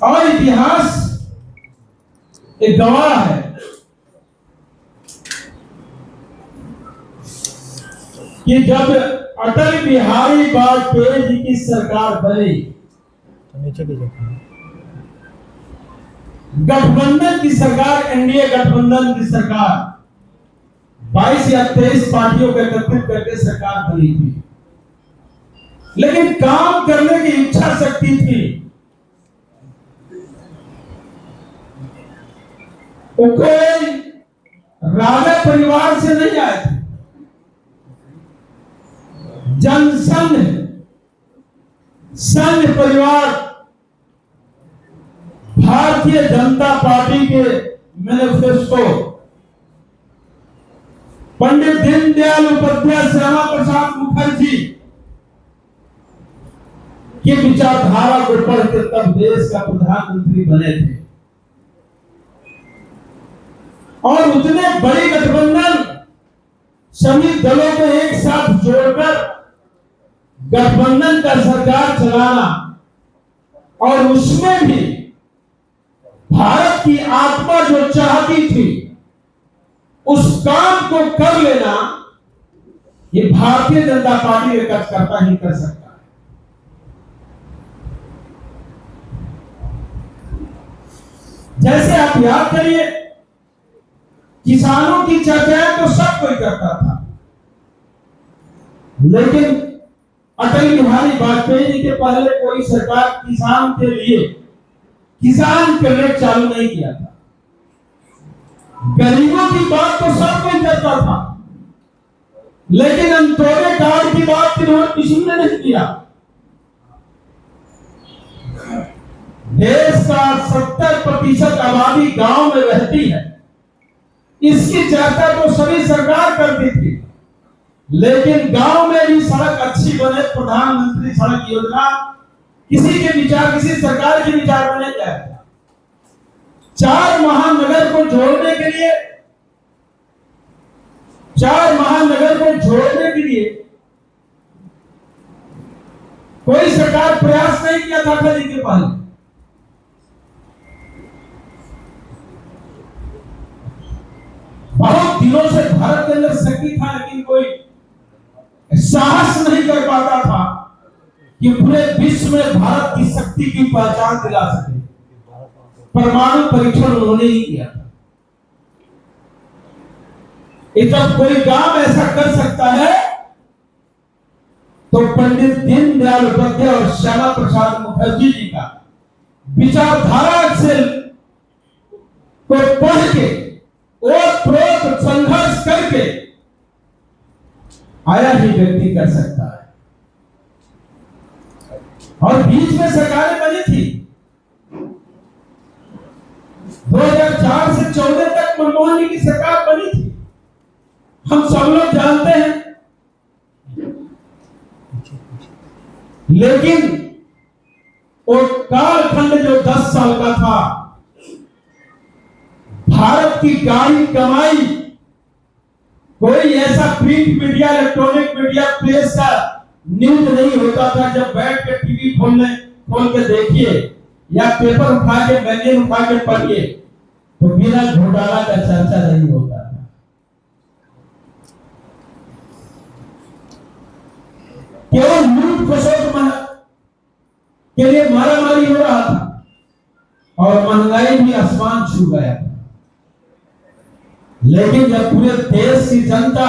और इतिहास एक गवाह है कि जब अटल बिहारी वाजपेयी जी की सरकार बनी, गठबंधन की सरकार, एनडीए गठबंधन की सरकार 22 या 23 पार्टियों को एकत्रित करके सरकार बनी थी, लेकिन काम करने की इच्छा शक्ति थी। वो कोई राजा परिवार से नहीं आए थे। जनसंघ संघ परिवार भारतीय जनता पार्टी के मैनिफेस्टो, पंडित दीनदयाल उपाध्याय, श्यामा प्रसाद मुखर्जी की विचारधारा को पढ़ के तब देश का प्रधानमंत्री बने थे। और उतने बड़ी गठबंधन सभी दलों को एक साथ जोड़कर गठबंधन का सरकार चलाना, और उसमें भी भारत की आत्मा जो चाहती थी उस काम को कर लेना, ये भारतीय जनता पार्टी एक कार्यकर्ता ही कर सकता है। जैसे आप याद करिए, किसानों की चर्चाएं तो सब कोई करता था, लेकिन अटल बिहारी वाजपेयी जी के पहले कोई सरकार किसान के लिए किसान क्रेडिट चालू नहीं किया था। गरीबों की बात तो सब कोई करता था, लेकिन अंत्योदय कार्ड की बात किसी ने नहीं किया। देश का 70% आबादी गांव में रहती है, इसकी चर्चा तो सभी सरकार करती थी, लेकिन गांव में भी सड़क अच्छी बने, प्रधानमंत्री सड़क योजना किसी के विचार, किसी सरकार के विचार में नहीं आया था। 4 महानगर को जोड़ने के लिए, 4 महानगर को जोड़ने के लिए कोई सरकार प्रयास नहीं किया था अटल जी के पहले। बहुत दिनों से भारत के अंदर शक्ति था, लेकिन कोई साहस नहीं कर पाता था कि पूरे विश्व में भारत की शक्ति की पहचान दिला सके। परमाणु परीक्षण उन्होंने ही किया था। जब कोई काम ऐसा कर सकता है तो पंडित दीनदयाल उपाध्याय और श्यामा प्रसाद मुखर्जी जी का विचारधारा से को पढ़ के और संघर्ष करके आया ही व्यक्ति कर सकता है। और बीच में सरकारें बनी थी, 2004 से 14 तक मनमोहन जी की सरकार बनी थी, हम सब लोग जानते हैं। लेकिन वो कालखंड जो 10 साल का था, भारत की गाड़ी कमाई, कोई ऐसा print media, electronic media, press का न्यूज नहीं होता था। जब बैठ के टीवी खोल के देखिए या पेपर उठा के, मैगजीन उठा के पढ़िए, तो बिना घोटाला का चर्चा नहीं होता था। केवल लूट खसोट के लिए मारामारी हो रहा था और महंगाई भी आसमान छू गया था। लेकिन जब पूरे देश की जनता